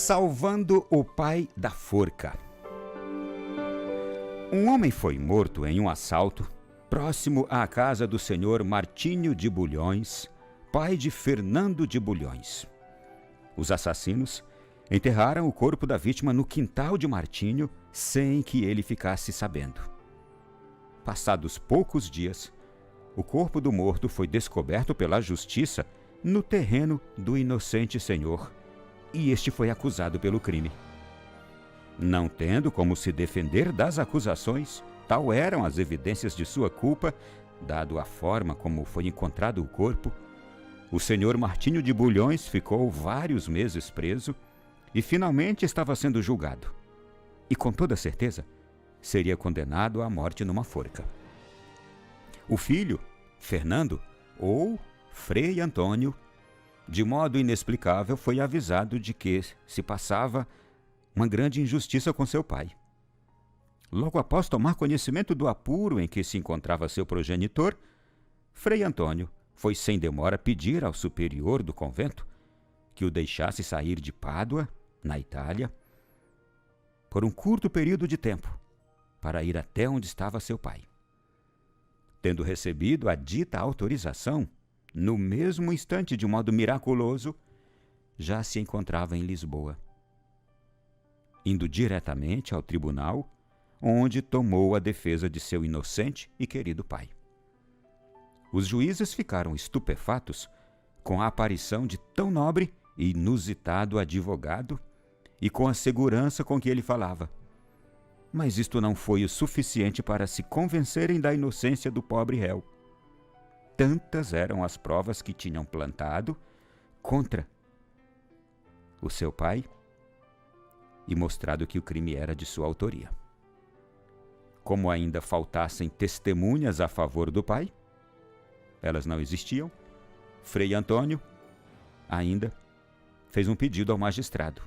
Salvando o pai da forca. Um homem foi morto em um assalto próximo à casa do senhor Martinho de Bulhões, pai de Fernando de Bulhões. Os assassinos enterraram o corpo da vítima no quintal de Martinho sem que ele ficasse sabendo. Passados poucos dias, o corpo do morto foi descoberto pela justiça no terreno do inocente senhor, e este foi acusado pelo crime. Não tendo como se defender das acusações, tal eram as evidências de sua culpa, dado a forma como foi encontrado o corpo, o senhor Martinho de Bulhões ficou vários meses preso e finalmente estava sendo julgado. E com toda certeza, seria condenado à morte numa forca. O filho, Fernando, ou Frei Antônio, de modo inexplicável, foi avisado de que se passava uma grande injustiça com seu pai. Logo após tomar conhecimento do apuro em que se encontrava seu progenitor, Frei Antônio foi sem demora pedir ao superior do convento que o deixasse sair de Pádua, na Itália, por um curto período de tempo, para ir até onde estava seu pai. Tendo recebido a dita autorização, no mesmo instante, de modo miraculoso, já se encontrava em Lisboa, indo diretamente ao tribunal, onde tomou a defesa de seu inocente e querido pai. Os juízes ficaram estupefatos com a aparição de tão nobre e inusitado advogado e com a segurança com que ele falava. Mas isto não foi o suficiente para se convencerem da inocência do pobre réu. Tantas eram as provas que tinham plantado contra o seu pai e mostrado que o crime era de sua autoria. Como ainda faltassem testemunhas a favor do pai, elas não existiam, Frei Antônio ainda fez um pedido ao magistrado,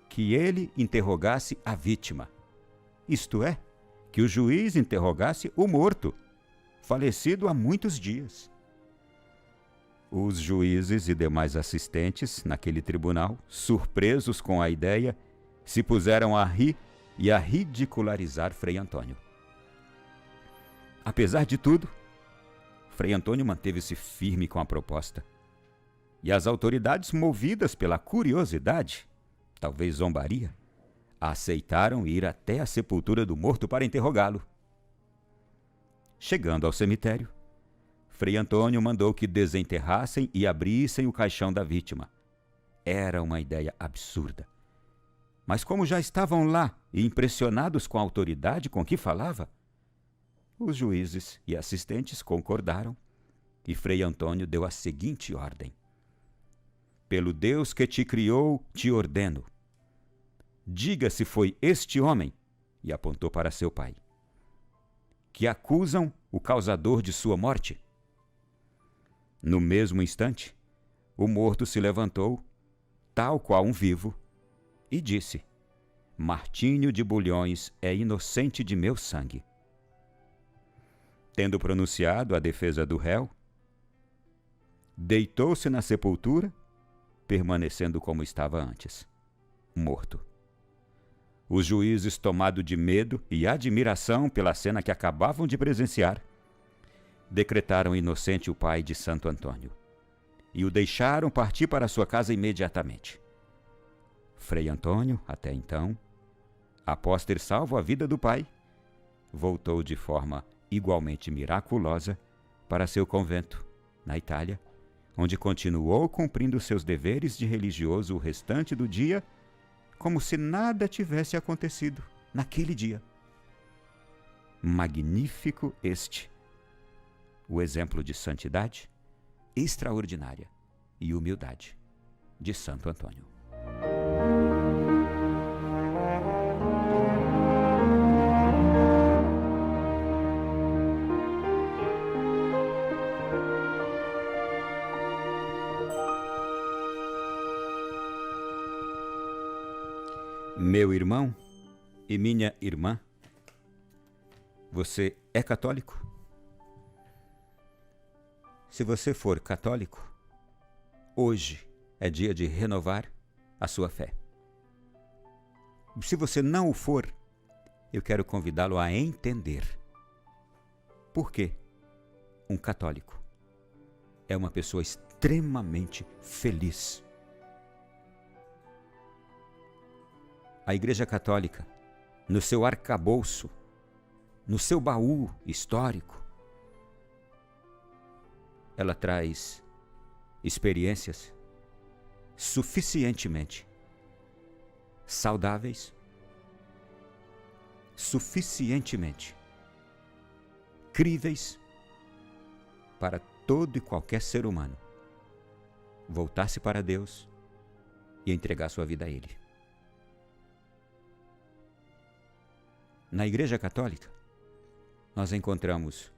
que ele interrogasse a vítima, isto é, que o juiz interrogasse o morto, falecido há muitos dias. Os juízes e demais assistentes naquele tribunal, surpresos com a ideia, se puseram a rir e a ridicularizar Frei Antônio. Apesar de tudo, Frei Antônio manteve-se firme com a proposta, e as autoridades, movidas pela curiosidade, talvez zombaria, aceitaram ir até a sepultura do morto para interrogá-lo. Chegando ao cemitério, Frei Antônio mandou que desenterrassem e abrissem o caixão da vítima. Era uma ideia absurda. Mas como já estavam lá e impressionados com a autoridade com que falava, os juízes e assistentes concordaram e Frei Antônio deu a seguinte ordem: "Pelo Deus que te criou, te ordeno. Diga se foi este homem", e apontou para seu pai, "que acusam o causador de sua morte." No mesmo instante, o morto se levantou, tal qual um vivo, e disse: "Martinho de Bulhões é inocente de meu sangue." Tendo pronunciado a defesa do réu, deitou-se na sepultura, permanecendo como estava antes, morto. Os juízes, tomados de medo e admiração pela cena que acabavam de presenciar, decretaram inocente o pai de Santo Antônio e o deixaram partir para sua casa imediatamente. Frei Antônio, até então, após ter salvo a vida do pai, voltou de forma igualmente miraculosa para seu convento, na Itália, onde continuou cumprindo seus deveres de religioso o restante do dia, como se nada tivesse acontecido naquele dia. Magnífico este, o exemplo de santidade extraordinária e humildade de Santo Antônio. Meu irmão e minha irmã, você é católico? Se você for católico, hoje é dia de renovar a sua fé. Se você não o for, eu quero convidá-lo a entender. Por quê? Um católico é uma pessoa extremamente feliz. A Igreja Católica, no seu arcabouço, no seu baú histórico, ela traz experiências suficientemente saudáveis, suficientemente críveis para todo e qualquer ser humano voltar-se para Deus e entregar sua vida a Ele. Na Igreja Católica, nós encontramos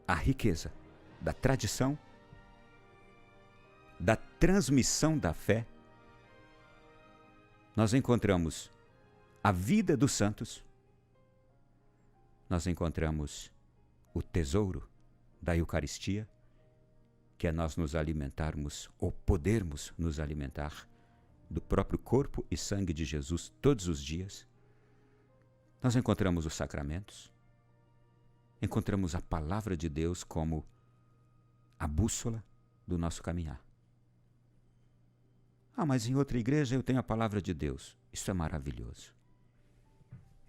a riqueza da tradição, da transmissão da fé. Nós encontramos a vida dos santos. Nós encontramos o tesouro da Eucaristia, que é nós nos alimentarmos ou podermos nos alimentar do próprio corpo e sangue de Jesus todos os dias. Nós encontramos os sacramentos, encontramos a palavra de Deus como a bússola do nosso caminhar. Mas em outra igreja eu tenho a palavra de Deus. Isso é maravilhoso.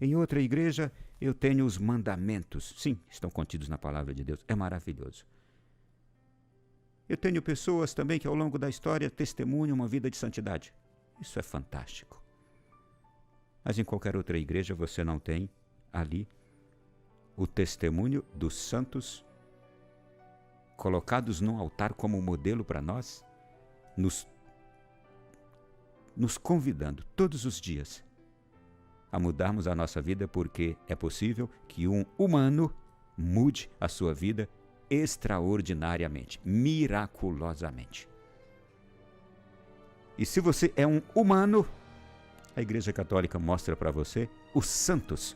Em outra igreja eu tenho os mandamentos. Sim, estão contidos na palavra de Deus. É maravilhoso. Eu tenho pessoas também que ao longo da história testemunham uma vida de santidade. Isso é fantástico. Mas em qualquer outra igreja você não tem ali o testemunho dos santos colocados no altar como modelo para nós, nos convidando todos os dias a mudarmos a nossa vida, porque é possível que um humano mude a sua vida extraordinariamente, miraculosamente. E se você é um humano, a Igreja Católica mostra para você os santos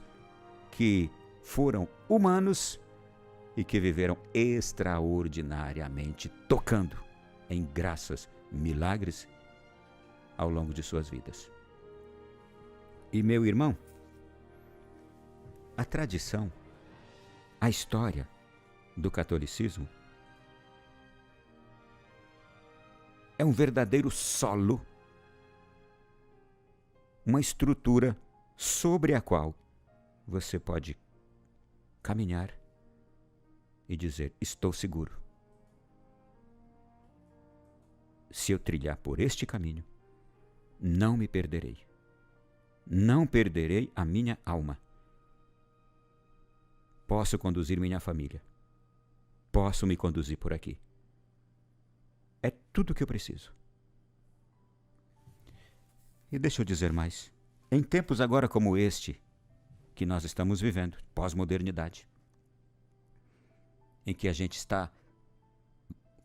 que foram humanos e que viveram extraordinariamente, tocando em graças, milagres ao longo de suas vidas. E meu irmão, a tradição, a história do catolicismo é um verdadeiro solo, uma estrutura sobre a qual você pode caminhar e dizer: estou seguro. Se eu trilhar por este caminho, não me perderei. Não perderei a minha alma. Posso conduzir minha família. Posso me conduzir por aqui. É tudo o que eu preciso. E deixa eu dizer mais. Em tempos agora como este, que nós estamos vivendo, pós-modernidade, em que a gente está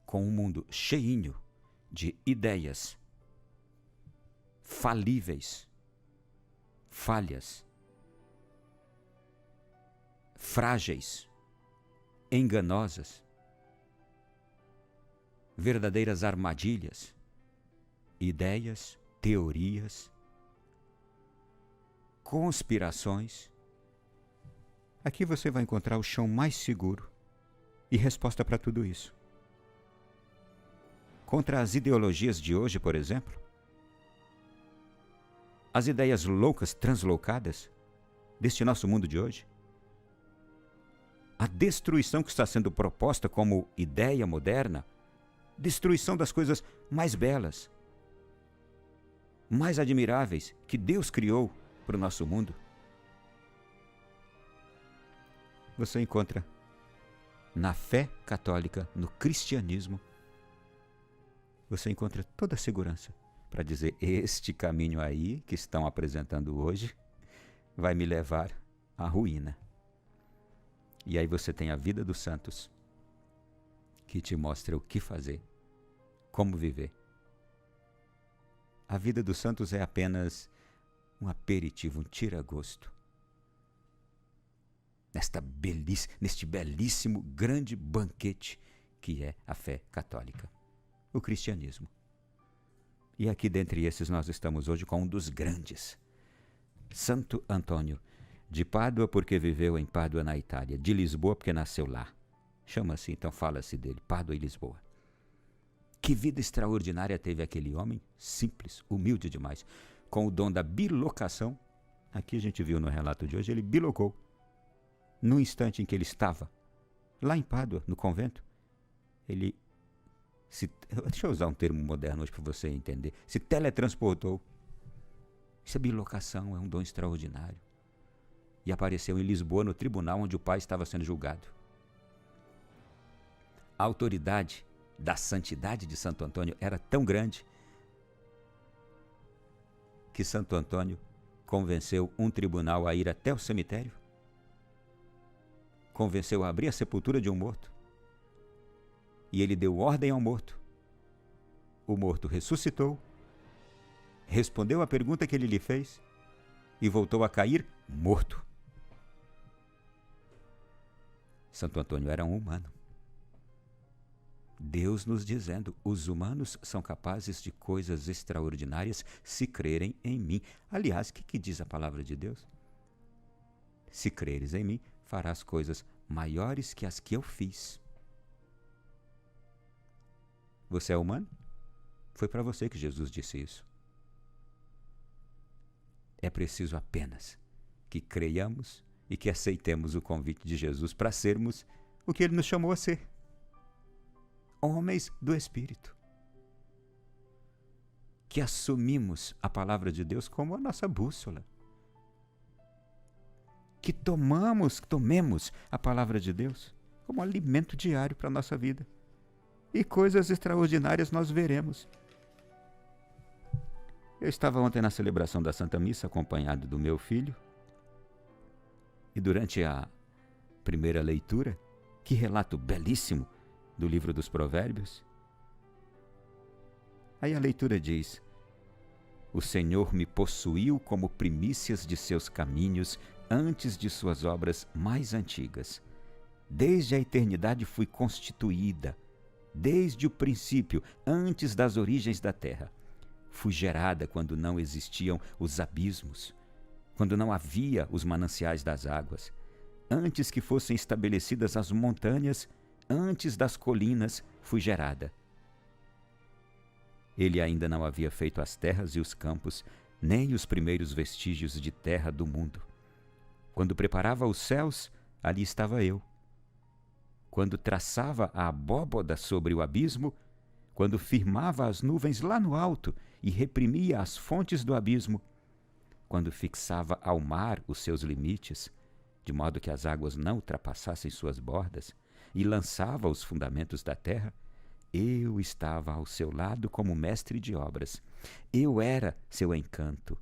com um mundo cheinho de ideias falíveis, falhas, frágeis, enganosas, verdadeiras armadilhas, ideias, teorias, conspirações. Aqui você vai encontrar o chão mais seguro e resposta para tudo isso. Contra as ideologias de hoje, por exemplo, as ideias loucas, translocadas deste nosso mundo de hoje, a destruição que está sendo proposta como ideia moderna, destruição das coisas mais belas, mais admiráveis que Deus criou para o nosso mundo, você encontra na fé católica, no cristianismo, você encontra toda a segurança para dizer: este caminho aí que estão apresentando hoje vai me levar à ruína. E aí você tem a vida dos santos que te mostra o que fazer, como viver. A vida dos santos é apenas um aperitivo, um tira-gosto neste belíssimo, grande banquete que é a fé católica, o cristianismo. E aqui dentre esses nós estamos hoje com um dos grandes, Santo Antônio, de Pádua porque viveu em Pádua na Itália, de Lisboa porque nasceu lá. Chama-se, então fala-se dele, Pádua e Lisboa. Que vida extraordinária teve aquele homem, simples, humilde demais, com o dom da bilocação. Aqui a gente viu no relato de hoje, ele bilocou. No instante em que ele estava lá em Pádua, no convento, ele deixa eu usar um termo moderno hoje para você entender, se teletransportou. Isso é bilocação, é um dom extraordinário. E apareceu em Lisboa, no tribunal onde o pai estava sendo julgado. A autoridade da santidade de Santo Antônio era tão grande que Santo Antônio convenceu um tribunal a ir até o cemitério, convenceu a abrir a sepultura de um morto, e ele deu ordem ao morto. O morto ressuscitou, respondeu à pergunta que ele lhe fez e voltou a cair morto. Santo Antônio era um humano. Deus nos dizendo, os humanos são capazes de coisas extraordinárias se crerem em mim. Aliás, o que diz a palavra de Deus? Se creres em mim, farás coisas maiores que as que eu fiz. Você é humano? Foi para você que Jesus disse isso. É preciso apenas que creiamos e que aceitemos o convite de Jesus para sermos o que ele nos chamou a ser. Homens do Espírito. Que assumimos a palavra de Deus como a nossa bússola. Que tomemos a palavra de Deus como alimento diário para a nossa vida. E coisas extraordinárias nós veremos. Eu estava ontem na celebração da Santa Missa, acompanhado do meu filho, e durante a primeira leitura, que relato belíssimo do livro dos Provérbios, aí a leitura diz: o Senhor me possuiu como primícias de seus caminhos antes de suas obras mais antigas. Desde a eternidade fui constituída, desde o princípio, antes das origens da terra. Fui gerada quando não existiam os abismos, quando não havia os mananciais das águas. Antes que fossem estabelecidas as montanhas, antes das colinas, fui gerada. Ele ainda não havia feito as terras e os campos, nem os primeiros vestígios de terra do mundo. Quando preparava os céus, ali estava eu. Quando traçava a abóboda sobre o abismo, quando firmava as nuvens lá no alto e reprimia as fontes do abismo, quando fixava ao mar os seus limites, de modo que as águas não ultrapassassem suas bordas, e lançava os fundamentos da terra, eu estava ao seu lado como mestre de obras. Eu era seu encanto,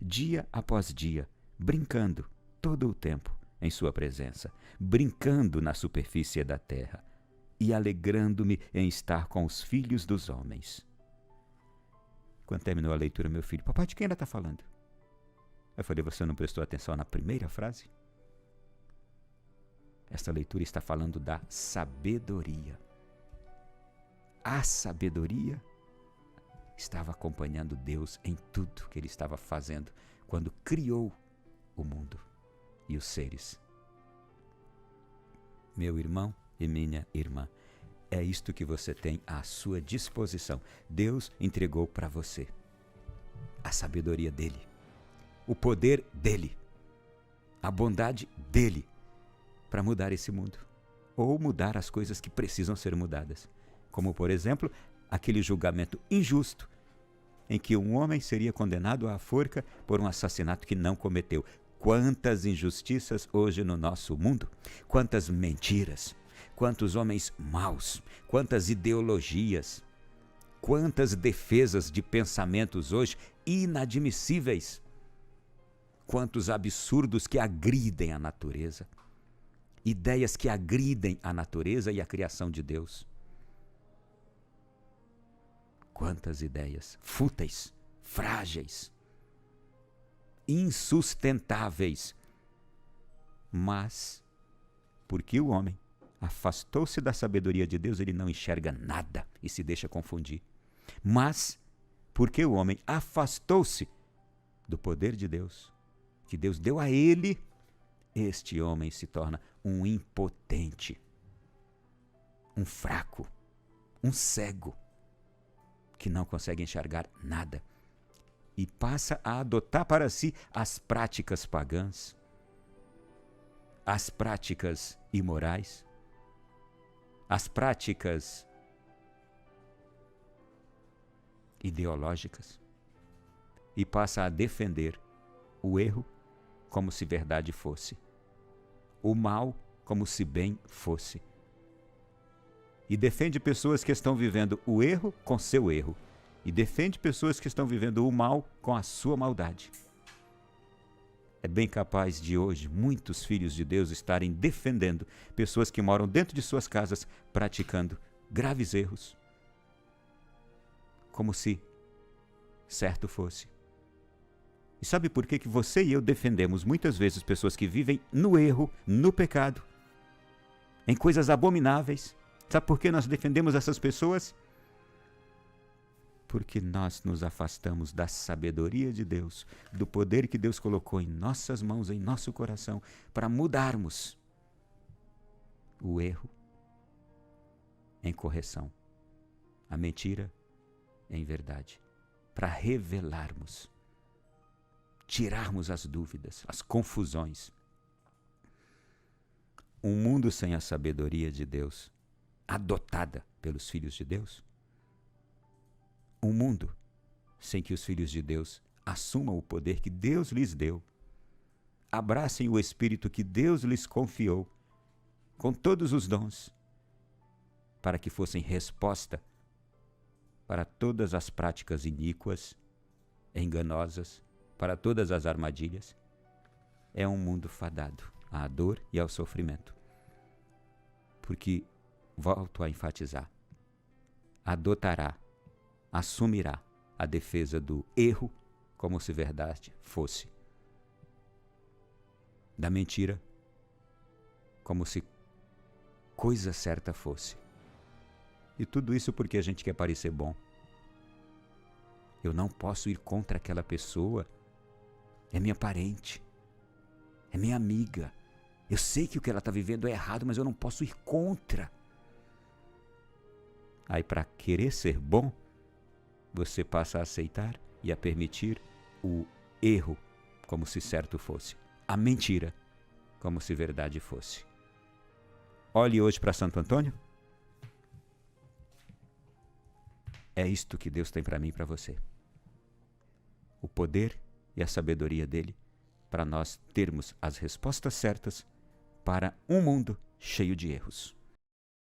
dia após dia, brincando todo o tempo em sua presença, brincando na superfície da terra e alegrando-me em estar com os filhos dos homens. Quando terminou a leitura, meu filho: papai, de quem ela está falando? Eu falei: você não prestou atenção na primeira frase? Esta leitura está falando da sabedoria. A sabedoria estava acompanhando Deus em tudo que ele estava fazendo quando criou o mundo e os seres. Meu irmão e minha irmã, é isto que você tem à sua disposição. Deus entregou para você a sabedoria dele, o poder dele, a bondade dele para mudar esse mundo, ou mudar as coisas que precisam ser mudadas. Como, por exemplo, aquele julgamento injusto em que um homem seria condenado à forca por um assassinato que não cometeu. Quantas injustiças hoje no nosso mundo, quantas mentiras, quantos homens maus, quantas ideologias, quantas defesas de pensamentos hoje inadmissíveis, quantos absurdos que agridem a natureza, ideias que agridem a natureza e a criação de Deus. Quantas ideias fúteis, frágeis, insustentáveis. Mas, porque o homem afastou-se da sabedoria de Deus, ele não enxerga nada e se deixa confundir. Mas, porque o homem afastou-se do poder de Deus, que Deus deu a ele, este homem se torna um impotente, um fraco, um cego, que não consegue enxergar nada e passa a adotar para si as práticas pagãs, as práticas imorais, as práticas ideológicas e passa a defender o erro como se verdade fosse, o mal como se bem fosse. E defende pessoas que estão vivendo o erro com seu erro. E defende pessoas que estão vivendo o mal com a sua maldade. É bem capaz de hoje muitos filhos de Deus estarem defendendo pessoas que moram dentro de suas casas praticando graves erros, como se certo fosse. E sabe por que você e eu defendemos muitas vezes pessoas que vivem no erro, no pecado, em coisas abomináveis? Sabe por que nós defendemos essas pessoas? Porque nós nos afastamos da sabedoria de Deus, do poder que Deus colocou em nossas mãos, em nosso coração, para mudarmos o erro em correção, a mentira em verdade, para revelarmos, tirarmos as dúvidas, as confusões. Um mundo sem a sabedoria de Deus, adotada pelos filhos de Deus, um mundo sem que os filhos de Deus assumam o poder que Deus lhes deu, abracem o Espírito que Deus lhes confiou, com todos os dons, para que fossem resposta para todas as práticas iníquas, enganosas, para todas as armadilhas. É um mundo fadado à dor e ao sofrimento. Porque, volto a enfatizar, adotará, assumirá a defesa do erro como se verdade fosse, da mentira como se coisa certa fosse. E tudo isso porque a gente quer parecer bom. Eu não posso ir contra aquela pessoa, é minha parente, é minha amiga. Eu sei que o que ela está vivendo é errado, mas eu não posso ir contra. Aí, para querer ser bom, você passa a aceitar e a permitir o erro como se certo fosse, a mentira como se verdade fosse. Olhe hoje para Santo Antônio. É isto que Deus tem para mim e para você. O poder e a sabedoria dele para nós termos as respostas certas para um mundo cheio de erros.